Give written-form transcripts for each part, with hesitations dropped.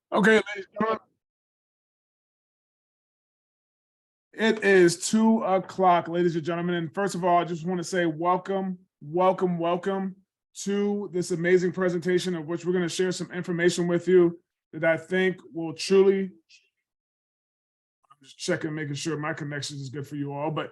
Okay, ladies and gentlemen, it is 2 o'clock, ladies and gentlemen. And first of all, I just want to say welcome, welcome, welcome to this amazing presentation of which we're going to share some information with you that I think will truly, I'm just checking, making sure my connection is good for you all, but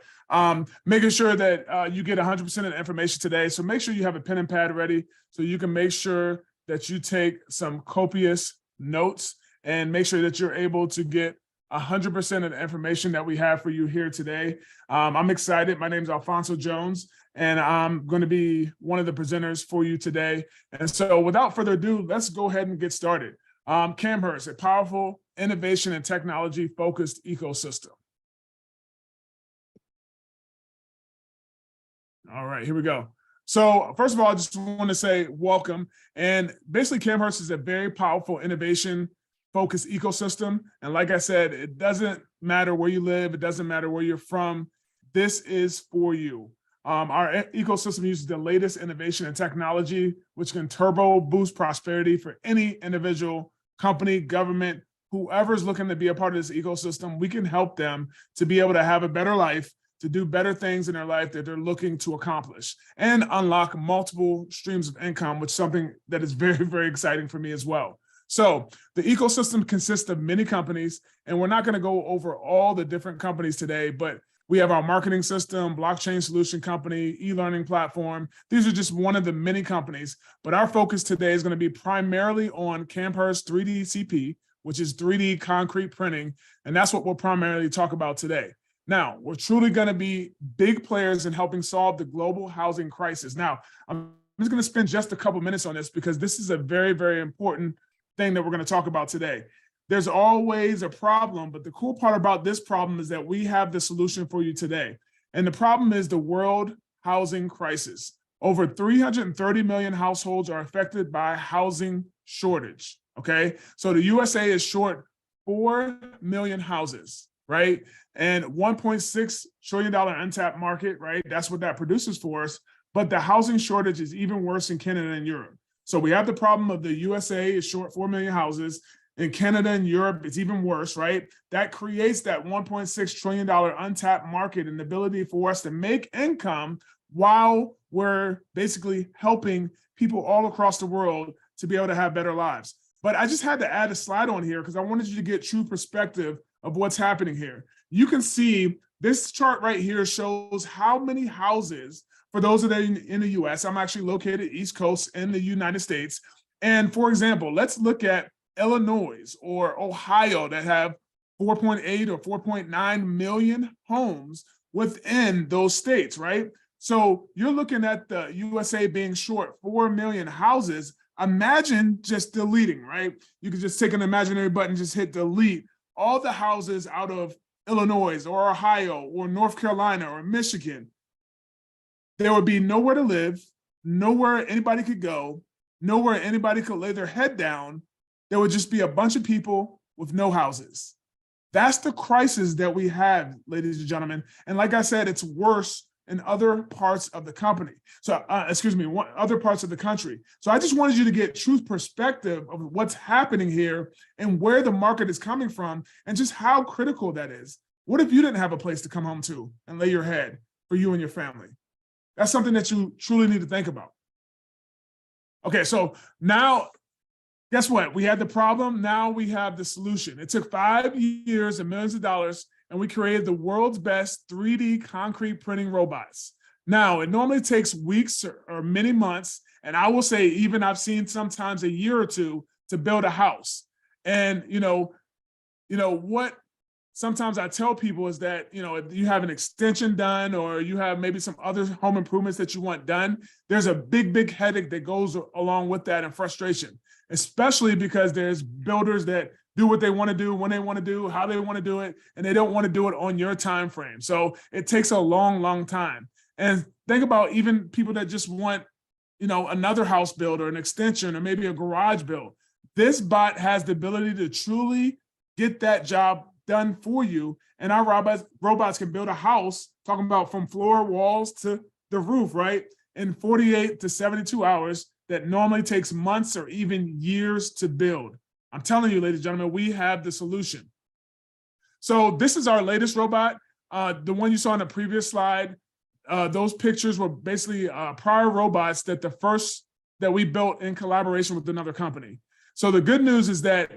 making sure that you get 100% of the information today. So make sure you have a pen and pad ready so you can make sure that you take some copious notes and make sure that you're able to get 100% of the information that we have for you here today. I'm excited. My name is Alfonso Jones, and I'm going to be one of the presenters for you today. And so without further ado, let's go ahead and get started. Camhurst, a powerful innovation and technology focused ecosystem. All right, here we go. So first of all, I just want to say welcome. And basically, Camhurst is a very powerful innovation focused ecosystem. And like I said, it doesn't matter where you live. It doesn't matter where you're from. This is for you. Our ecosystem uses the latest innovation and technology, which can turbo boost prosperity for any individual, company, government, whoever's looking to be a part of this ecosystem. We can help them to be able to have a better life, to do better things in their life that they're looking to accomplish, and unlock multiple streams of income, which is something that is very, very exciting for me as well. So the ecosystem consists of many companies, and we're not going to go over all the different companies today, but we have our marketing system, blockchain solution company, e-learning platform. These are just one of the many companies, but our focus today is going to be primarily on Camhurst 3D CP, which is 3D concrete printing, and that's what we'll primarily talk about today. Now, we're truly going to be big players in helping solve the global housing crisis. Now, I'm just going to spend just a couple minutes on this because this is a very, very important thing that we're going to talk about today. There's always a problem, but the cool part about this problem is that we have the solution for you today. And the problem is the world housing crisis. Over 330 million households are affected by housing shortage, okay? So the USA is short 4 million houses, right? And $1.6 trillion untapped market, right? That's what that produces for us. But the housing shortage is even worse in Canada and Europe. So we have the problem of the USA is short 4 million houses. In Canada and Europe, it's even worse, right? That creates that $1.6 trillion untapped market and the ability for us to make income while we're basically helping people all across the world to be able to have better lives. But I just had to add a slide on here because I wanted you to get true perspective of what's happening here. You can see this chart right here shows how many houses, for those of you in the US, I'm actually located East Coast in the United States. And for example, let's look at Illinois or Ohio that have 4.8 or 4.9 million homes within those states, right? So you're looking at the USA being short 4 million houses. Imagine just deleting, right? You could just take an imaginary button, just hit delete all the houses out of Illinois or Ohio or North Carolina or Michigan. There would be nowhere to live, nowhere anybody could go, nowhere anybody could lay their head down. There would just be a bunch of people with no houses. That's the crisis that we have, ladies and gentlemen. And like I said, it's worse in other parts of the company. So, other parts of the country. So I just wanted you to get true perspective of what's happening here and where the market is coming from and just how critical that is. What if you didn't have a place to come home to and lay your head for you and your family? That's something that you truly need to think about. Okay, so now, guess what? We had the problem, now we have the solution. It took 5 years and millions of dollars, and we created the world's best 3D concrete printing robots. Now, it normally takes weeks or many months, and I will say even I've seen sometimes a year or two to build a house. And what sometimes I tell people is that, if you have an extension done or you have maybe some other home improvements that you want done, there's a big, big headache that goes along with that and frustration, especially because there's builders that do what they want to do, when they want to do, how they want to do it, and they don't want to do it on your time frame. So it takes a long, long time. And think about even people that just want, another house build or an extension or maybe a garage build. This bot has the ability to truly get that job done for you. And our robots can build a house, talking about from floor, walls to the roof, right? In 48 to 72 hours that normally takes months or even years to build. I'm telling you, ladies and gentlemen, we have the solution. So this is our latest robot. The one you saw on the previous slide, those pictures were basically prior robots that we built in collaboration with another company. So the good news is that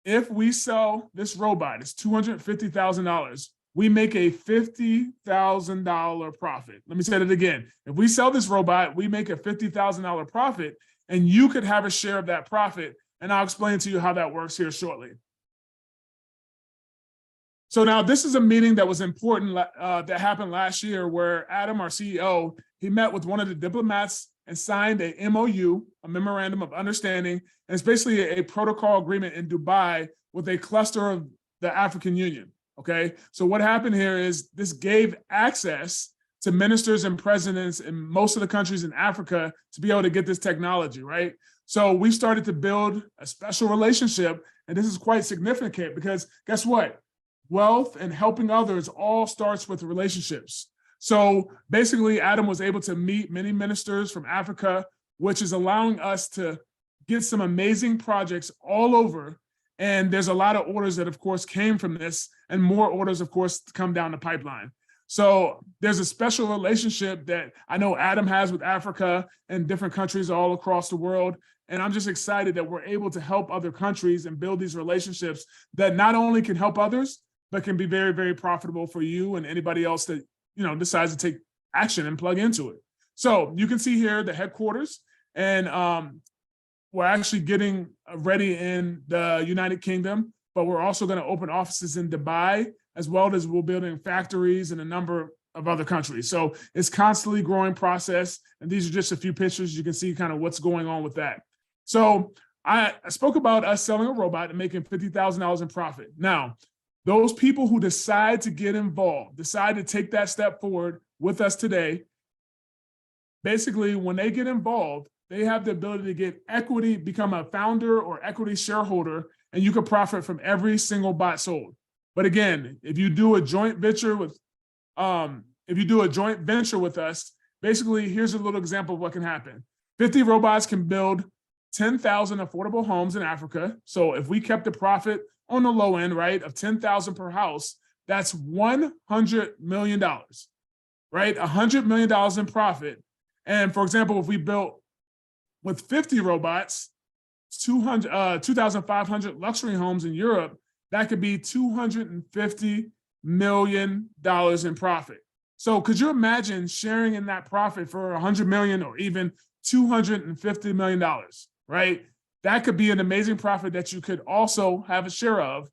if we sell this robot, it's $250,000, we make a $50,000 profit. Let me say that again. If we sell this robot, we make a $50,000 profit, and you could have a share of that profit. And I'll explain to you how that works here shortly. So now this is a meeting that was important that happened last year where Adam, our CEO, he met with one of the diplomats and signed a MOU, a memorandum of understanding. And it's basically a protocol agreement in Dubai with a cluster of the African Union, okay? So what happened here is this gave access to ministers and presidents in most of the countries in Africa to be able to get this technology, right? So we started to build a special relationship, and this is quite significant because guess what? Wealth and helping others all starts with relationships. So basically, Adam was able to meet many ministers from Africa, which is allowing us to get some amazing projects all over. And there's a lot of orders that, of course, came from this, and more orders, of course, come down the pipeline. So there's a special relationship that I know Adam has with Africa and different countries all across the world. And I'm just excited that we're able to help other countries and build these relationships that not only can help others, but can be very, very profitable for you and anybody else that, decides to take action and plug into it. So you can see here the headquarters, and we're actually getting ready in the United Kingdom, but we're also going to open offices in Dubai, as well as we're building factories in a number of other countries. So it's constantly growing process. And these are just a few pictures. You can see kind of what's going on with that. So I spoke about us selling a robot and making $50,000 in profit. Now, those people who decide to get involved, decide to take that step forward with us today, basically when they get involved, they have the ability to get equity, become a founder or equity shareholder, and you can profit from every single bot sold. But again, if you do a joint venture with us, basically here's a little example of what can happen. 50 robots can build 10,000 affordable homes in Africa. So if we kept the profit on the low end, right, of 10,000 per house, that's $100 million, right? $100 million in profit. And for example, if we built with 50 robots, 2,500 luxury homes in Europe, that could be $250 million in profit. So could you imagine sharing in that profit for $100 million or even $250 million, right? That could be an amazing profit that you could also have a share of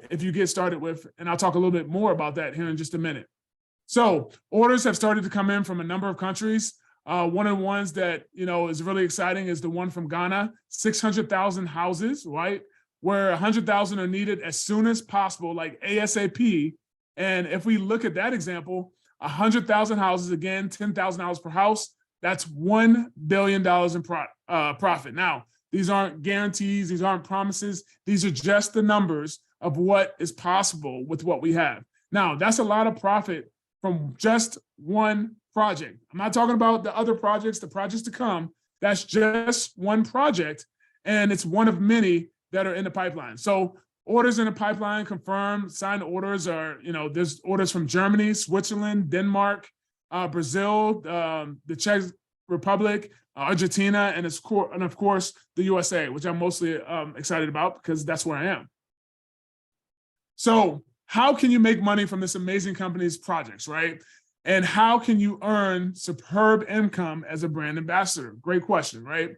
if you get started with, and I'll talk a little bit more about that here in just a minute. So orders have started to come in from a number of countries. One of the ones that, is really exciting is the one from Ghana, 600,000 houses, right? Where 100,000 are needed as soon as possible, like ASAP. And if we look at that example, 100,000 houses, again, $10,000 per house, that's $1 billion in profit. Now, these aren't guarantees, these aren't promises, these are just the numbers of what is possible with what we have. Now, that's a lot of profit from just one project. I'm not talking about the other projects, the projects to come. That's just one project, and it's one of many that are in the pipeline. So orders in the pipeline confirmed, signed orders are, there's orders from Germany, Switzerland, Denmark, Brazil, the Czech Republic, Argentina, and of course, the USA, which I'm mostly excited about because that's where I am. So how can you make money from this amazing company's projects, right? And how can you earn superb income as a brand ambassador? Great question, right?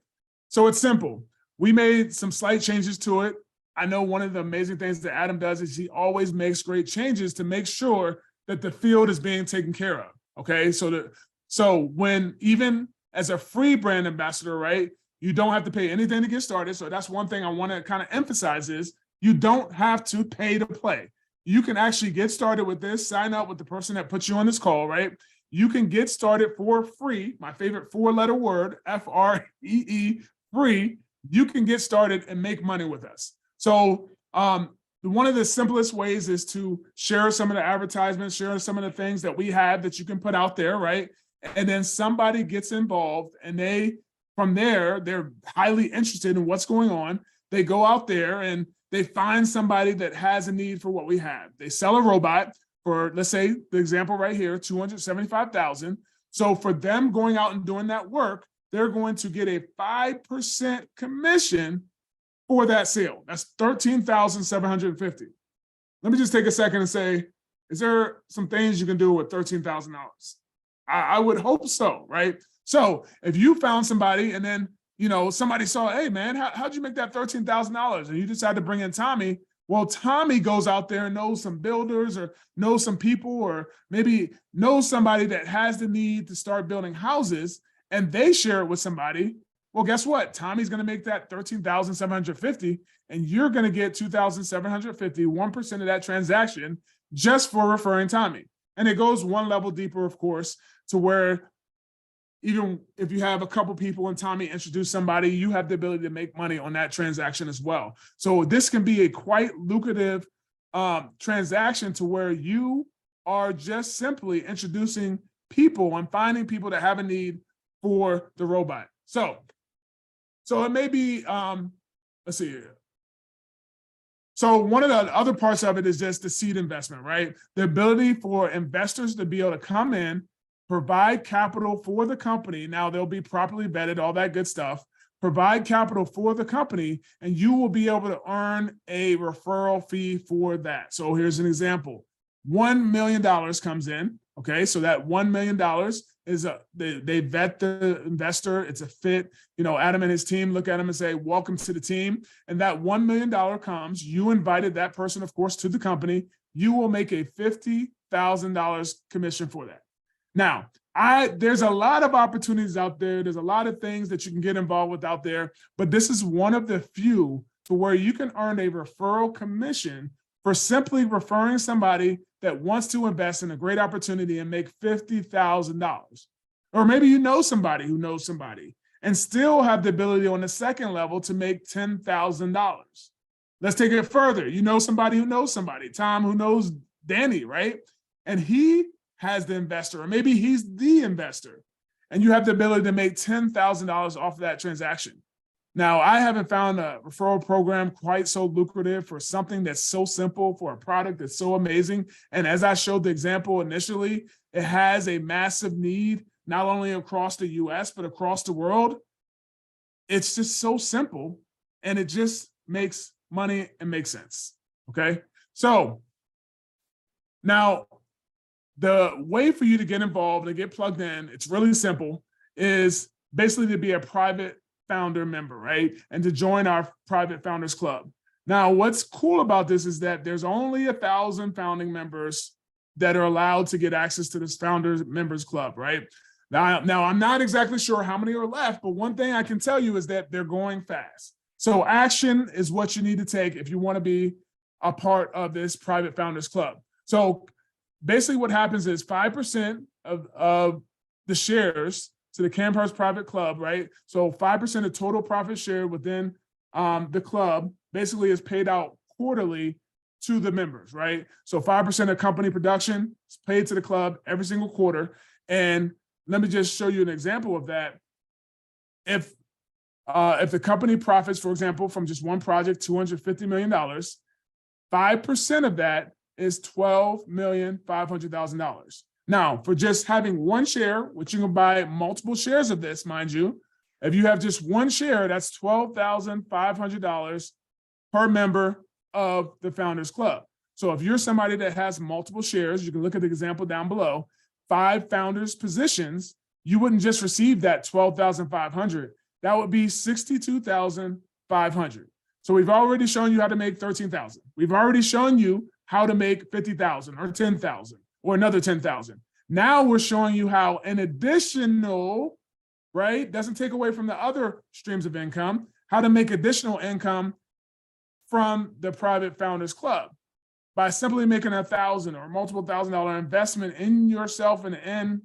So it's simple. We made some slight changes to it. I know one of the amazing things that Adam does is he always makes great changes to make sure that the field is being taken care of, okay? So when even as a free brand ambassador, right, you don't have to pay anything to get started. So that's one thing I want to kind of emphasize is you don't have to pay to play. You can actually get started with this, sign up with the person that puts you on this call, right? You can get started for free, my favorite four-letter word, F-R-E-E, free. You can get started and make money with us. So one of the simplest ways is to share some of the advertisements, share some of the things that we have that you can put out there, right? And then somebody gets involved and from there, they're highly interested in what's going on. they go out there and they find somebody that has a need for what we have. They sell a robot for, let's say, the example right here, $275,000. So for them going out and doing that work, they're going to get a 5% commission for that sale. That's $13,750. Let me just take a second and say, is there some things you can do with $13,000? I would hope so, right? So if you found somebody and then, somebody saw, hey man, how'd you make that $13,000? And you decide to bring in Tommy. Well, Tommy goes out there and knows some builders or knows some people or maybe knows somebody that has the need to start building houses, and they share it with somebody. Well, guess what? Tommy's going to make that $13,750, and you're going to get $2,750, 1% of that transaction just for referring Tommy. And it goes one level deeper, of course, to where even if you have a couple people and Tommy introduce somebody, you have the ability to make money on that transaction as well. So this can be a quite lucrative transaction to where you are just simply introducing people and finding people that have a need for the robot. So it may be, let's see here. So one of the other parts of it is just the seed investment, right? The ability for investors to be able to come in, provide capital for the company. Now they'll be properly vetted, all that good stuff. Provide capital for the company, and you will be able to earn a referral fee for that. So here's an example. $1 million comes in. Okay, so that $1 million is they vet the investor. It's a fit. Adam and his team look at him and say, welcome to the team. And that $1 million comes. You invited that person, of course, to the company. You will make a $50,000 commission for that. Now, there's a lot of opportunities out there. There's a lot of things that you can get involved with out there, but this is one of the few to where you can earn a referral commission for simply referring somebody that wants to invest in a great opportunity and make $50,000. Or maybe you know somebody who knows somebody and still have the ability on the second level to make $10,000. Let's take it further. You know somebody who knows somebody, Tom who knows Danny, right? And he has the investor, or maybe he's the investor, and you have the ability to make $10,000 off of that transaction. Now, I haven't found a referral program quite so lucrative for something that's so simple, for a product that's so amazing. And as I showed the example initially, it has a massive need, not only across the US, but across the world. It's just so simple, and it just makes money and makes sense, okay? So now, the way for you to get involved and get plugged in, it's really simple, is basically to be a private founder member, right? And to join our private founders club. Now, what's cool about this is that there's only 1,000 founding members that are allowed to get access to this founders members club, right? Now, I'm not exactly sure how many are left, but one thing I can tell you is that they're going fast. So action is what you need to take if you want to be a part of this private founders club. So basically what happens is 5% of the shares to the Camhurst Private Club, right? So 5% of total profit share within the club basically is paid out quarterly to the members, right? So 5% of company production is paid to the club every single quarter. And let me just show you an example of that. If the company profits, for example, from just one project, $250 million, 5% of that is $12,500,000. Now, for just having one share, which you can buy multiple shares of this, mind you, if you have just one share, that's $12,500 per member of the Founders Club. So if you're somebody that has multiple shares, you can look at the example down below, 5 founders positions, you wouldn't just receive that $12,500. That would be $62,500. So we've already shown you how to make $13,000. We've already shown you how to make $50,000 or $10,000 or another $10,000. Now we're showing you how an additional, right, doesn't take away from the other streams of income, how to make additional income from the private founders club by simply making $1,000 or multiple $1,000 investment in yourself and in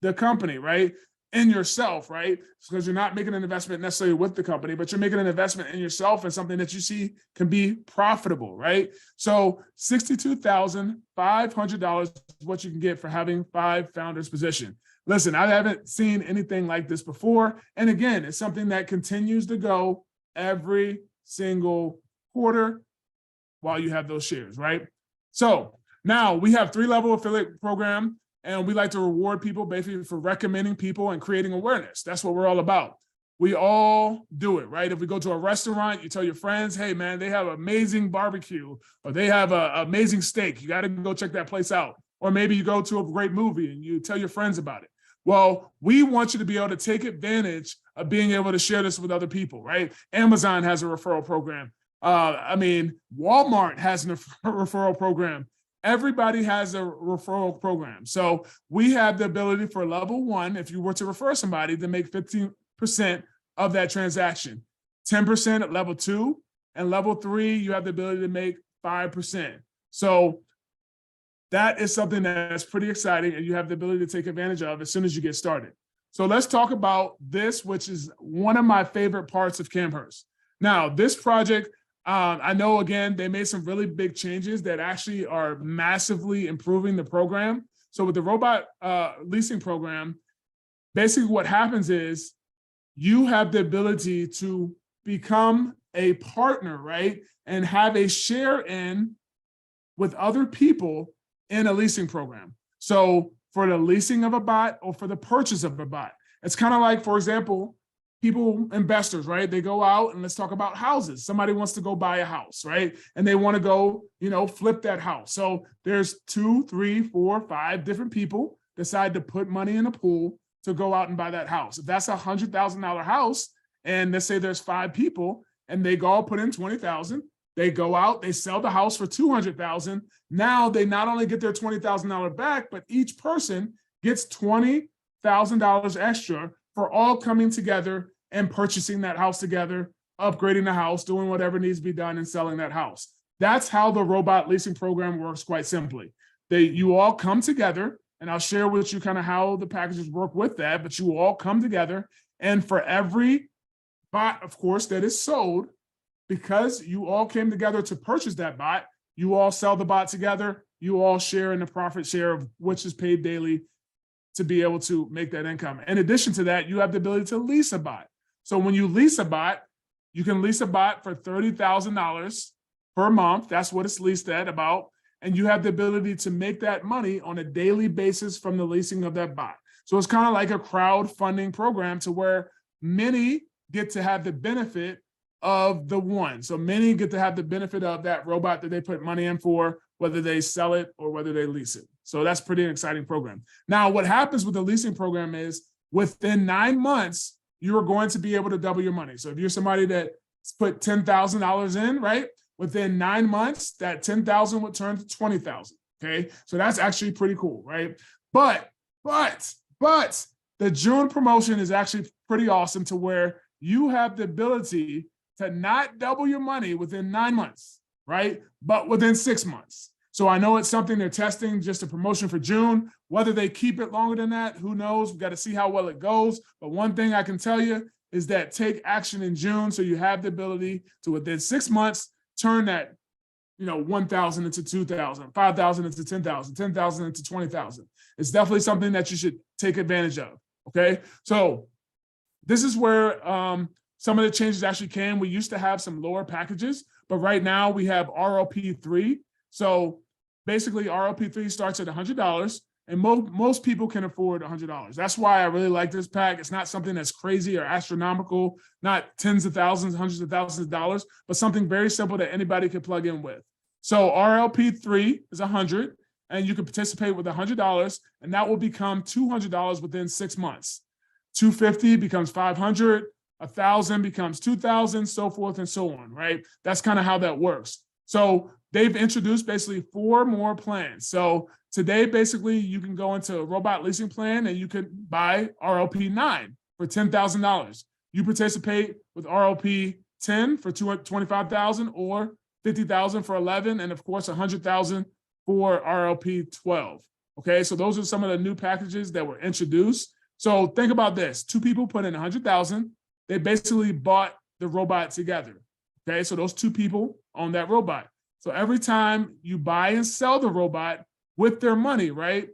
the company, right? In yourself, right? Because you're not making an investment necessarily with the company, but you're making an investment in yourself and something that you see can be profitable, right? So $62,500 is what you can get for having 5 founders position. Listen, I haven't seen anything like this before. And again, it's something that continues to go every single quarter while you have those shares, right? So now we have 3-level affiliate program, and we like to reward people basically for recommending people and creating awareness. That's what we're all about. We all do it, right? If we go to a restaurant, you tell your friends, hey, man, they have amazing barbecue, or they have an amazing steak. You got to go check that place out. Or maybe you go to a great movie and you tell your friends about it. Well, we want you to be able to take advantage of being able to share this with other people, right? Amazon has a referral program. Walmart has a referral program. Everybody has a referral program. So we have the ability for level 1, if you were to refer somebody, to make 15% of that transaction, 10% at level 2, and level 3, you have the ability to make 5%. So that is something that's pretty exciting, and you have the ability to take advantage of as soon as you get started. So let's talk about this, which is one of my favorite parts of Camhurst. Now, this project, I know, again, they made some really big changes that actually are massively improving the program. So with the robot leasing program, basically what happens is you have the ability to become a partner, right? And have a share in with other people in a leasing program. So for the leasing of a bot or for the purchase of a bot, it's kind of like, for example, investors, right? They go out and let's talk about houses. Somebody wants to go buy a house, right? And they want to go, flip that house. So there's 2, 3, 4, 5 different people decide to put money in a pool to go out and buy that house. If that's $100,000 house, and let's say there's 5 people and they all put in $20,000, they go out, they sell the house for $200,000. Now they not only get their $20,000 back, but each person gets $20,000 extra for all coming together and purchasing that house together, upgrading the house, doing whatever needs to be done, and selling that house. That's how the robot leasing program works, quite simply. You all come together, and I'll share with you kind of how the packages work with that, but you all come together, and for every bot, of course, that is sold, because you all came together to purchase that bot, you all sell the bot together, you all share in the profit share of which is paid daily to be able to make that income. In addition to that, you have the ability to lease a bot. So when you lease a bot, you can lease a bot for $30,000 per month. That's what it's leased at about. And you have the ability to make that money on a daily basis from the leasing of that bot. So it's kind of like a crowdfunding program to where many get to have the benefit of the one. So many get to have the benefit of that robot that they put money in for, whether they sell it or whether they lease it. So that's pretty exciting program. Now, what happens with the leasing program is within 9 months, you are going to be able to double your money. So if you're somebody that put $10,000 in, right? Within 9 months, that $10,000 would turn to $20,000. Okay. So that's actually pretty cool, right? But the June promotion is actually pretty awesome to where you have the ability to not double your money within 9 months, right? But within 6 months. So I know it's something they're testing, just a promotion for June. Whether they keep it longer than that, who knows? We've got to see how well it goes. But one thing I can tell you is that take action in June, so you have the ability to, within 6 months, turn that 1,000 into 2,000, 5,000 into 10,000, 10,000 into 20,000. It's definitely something that you should take advantage of. Okay, so this is where some of the changes actually came. We used to have some lower packages, but right now we have RLP3. So basically, RLP3 starts at $100, and most people can afford $100. That's why I really like this pack. It's not something that's crazy or astronomical, not tens of thousands, hundreds of thousands of dollars, but something very simple that anybody can plug in with. So RLP3 is $100, and you can participate with $100, and that will become $200 within 6 months. $250 becomes $500, $1,000 becomes $2,000, so forth and so on, right? That's kind of how that works. So they've introduced basically 4 more plans. So today, basically, you can go into a robot leasing plan and you can buy RLP9 for $10,000. You participate with RLP10 for $25,000 or $50,000 for $11,000, and of course, $100,000 for RLP12. Okay, so those are some of the new packages that were introduced. So think about this: 2 people put in $100,000. They basically bought the robot together. Okay, so those 2 people own that robot. So every time you buy and sell the robot with their money, right?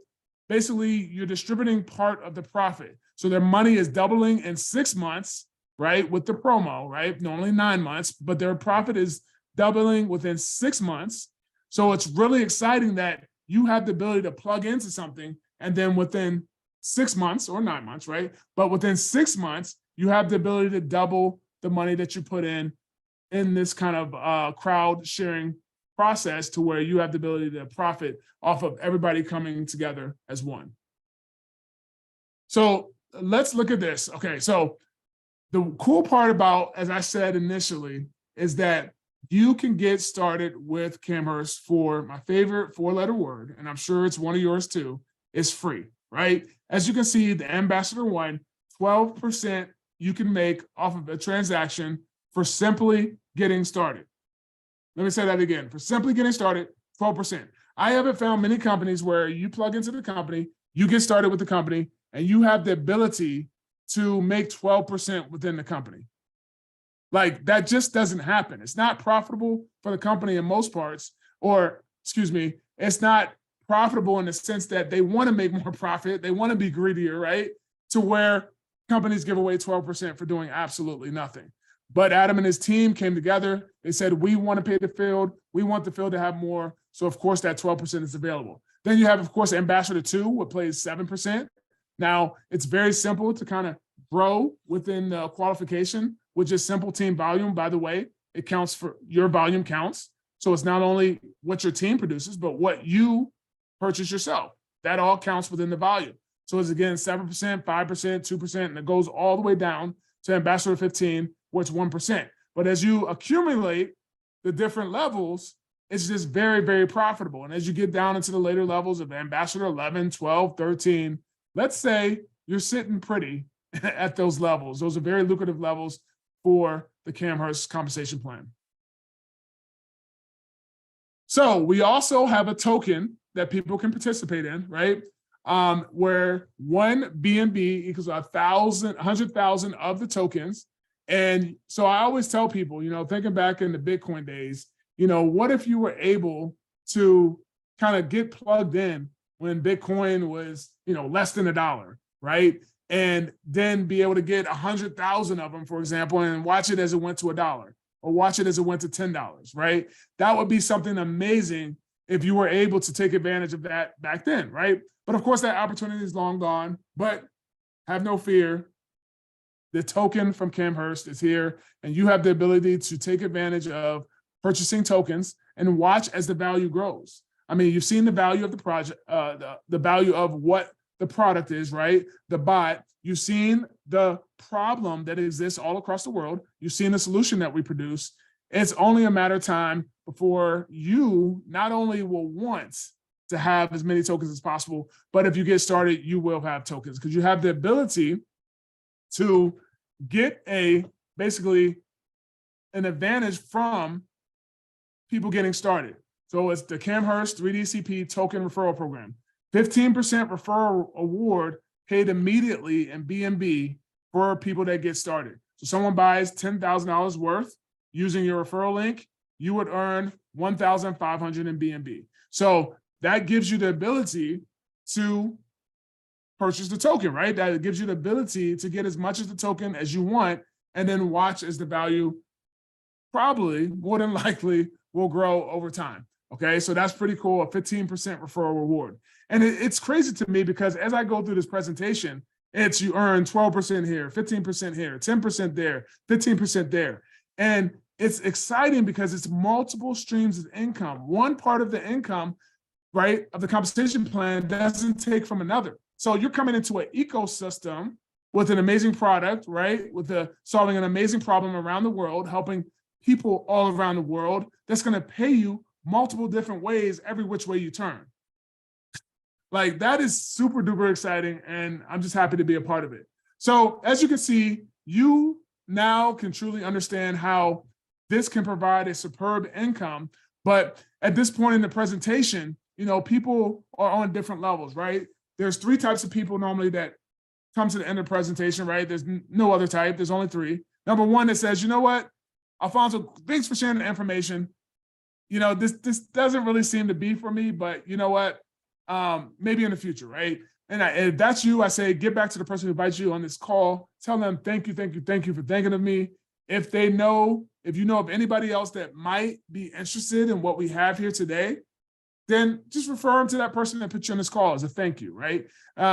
Basically, you're distributing part of the profit. So their money is doubling in 6 months, right, with the promo, right? Normally 9 months, but their profit is doubling within 6 months. So it's really exciting that you have the ability to plug into something and then within 6 months or 9 months, right? But within 6 months, you have the ability to double the money that you put in this kind of crowd sharing process to where you have the ability to profit off of everybody coming together as one. So let's look at this. Okay, so the cool part about, as I said initially, is that you can get started with Camhurst for my favorite 4-letter word, and I'm sure it's one of yours too, is free, right? As you can see, the Ambassador One, 12% you can make off of a transaction for simply getting started. Let me say that again. For simply getting started, 12%. I haven't found many companies where you plug into the company, you get started with the company, and you have the ability to make 12% within the company. Like, that just doesn't happen. It's not profitable for the company in most parts, or excuse me, it's not profitable in the sense that they want to make more profit. They want to be greedier, right? To where companies give away 12% for doing absolutely nothing. But Adam and his team came together. They said, we want to pay the field. We want the field to have more. So, of course, that 12% is available. Then you have, of course, Ambassador 2, which plays 7%. Now, it's very simple to kind of grow within the qualification, which is simple team volume. By the way, it counts for your volume counts. So it's not only what your team produces, but what you purchase yourself. That all counts within the volume. So it's, again, 7%, 5%, 2%, and it goes all the way down to Ambassador 15, where it's 1%. But as you accumulate the different levels, it's just very, very profitable. And as you get down into the later levels of Ambassador 11, 12, 13, let's say you're sitting pretty at those levels. Those are very lucrative levels for the Camhurst compensation plan. So we also have a token that people can participate in, right? Where one BNB equals 100,000 of the tokens. And so I always tell people, thinking back in the Bitcoin days, what if you were able to kind of get plugged in when Bitcoin was, less than $1, right? And then be able to get 100,000 of them, for example, and watch it as it went to $1, or watch it as it went to $10, right? That would be something amazing if you were able to take advantage of that back then, right? But of course, that opportunity is long gone, but have no fear. The token from Camhurst is here, and you have the ability to take advantage of purchasing tokens and watch as the value grows. I mean, you've seen the value of the project, the value of what the product is, right? The bot. You've seen the problem that exists all across the world. You've seen the solution that we produce. It's only a matter of time before you not only will want to have as many tokens as possible, but if you get started, you will have tokens because you have the ability to get basically an advantage from people getting started. So it's the Camhurst 3DCP token referral program. 15% referral award paid immediately in BNB for people that get started. So someone buys $10,000 worth using your referral link, you would earn 1,500 in BNB. So that gives you the ability to purchase the token, right? That gives you the ability to get as much of the token as you want, and then watch as the value probably, more than likely, will grow over time. Okay, so that's pretty cool, a 15% referral reward. And it's crazy to me because as I go through this presentation, it's you earn 12% here, 15% here, 10% there, 15% there. And it's exciting because it's multiple streams of income. One part of the income, right, of the compensation plan doesn't take from another. So you're coming into an ecosystem with an amazing product, right, with solving an amazing problem around the world, helping people all around the world that's going to pay you multiple different ways, every which way you turn. Like, that is super duper exciting, and I'm just happy to be a part of it. So as you can see, you now can truly understand how this can provide a superb income. But at this point in the presentation, people are on different levels, right? There's 3 types of people normally that come to the end of the presentation, right? There's no other type. There's only 3. Number 1 that says, you know what, Alfonso, thanks for sharing the information. This doesn't really seem to be for me, but you know what? Maybe in the future, right? And if that's you, I say, get back to the person who invites you on this call. Tell them, thank you for thinking of me. If you know of anybody else that might be interested in what we have here today, then just refer them to that person that put you on this call as a thank you, right?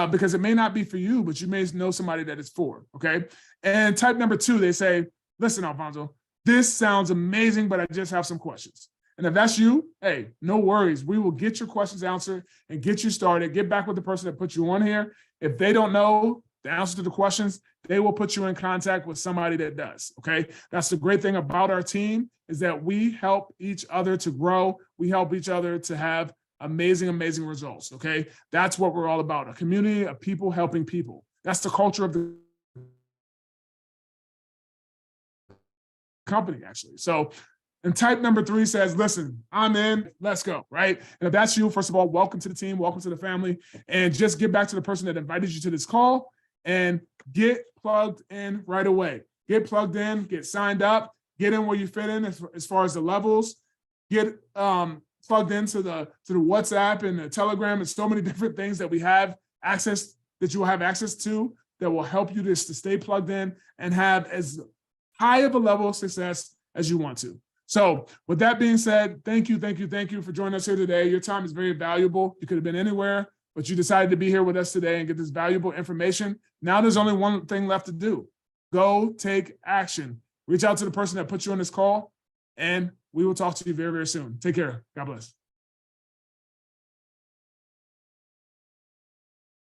Because it may not be for you, but you may know somebody that it's for, okay? And type number 2, they say, listen, Alfonso, this sounds amazing, but I just have some questions. And if that's you, hey, no worries. We will get your questions answered and get you started. Get back with the person that put you on here. If they don't know the answer to the questions, they will put you in contact with somebody that does, okay? That's the great thing about our team, is that we help each other to grow. We help each other to have amazing, amazing results, okay? That's what we're all about, a community of people helping people. That's the culture of the company, actually. So, and type number 3 says, listen, I'm in, let's go, right? And if that's you, first of all, welcome to the team, welcome to the family, and just get back to the person that invited you to this call and get plugged in right away. Get plugged in, get signed up, get in where you fit in as far as the levels, get plugged into the WhatsApp and the Telegram and so many different things that we have access, that you will have access to, that will help you to stay plugged in and have as high of a level of success as you want to. So with that being said, thank you for joining us here today. Your time is very valuable. You could have been anywhere, but you decided to be here with us today and get this valuable information. Now there's only one thing left to do. Go take action. Reach out to the person that put you on this call, and we will talk to you very, very soon. Take care. God bless.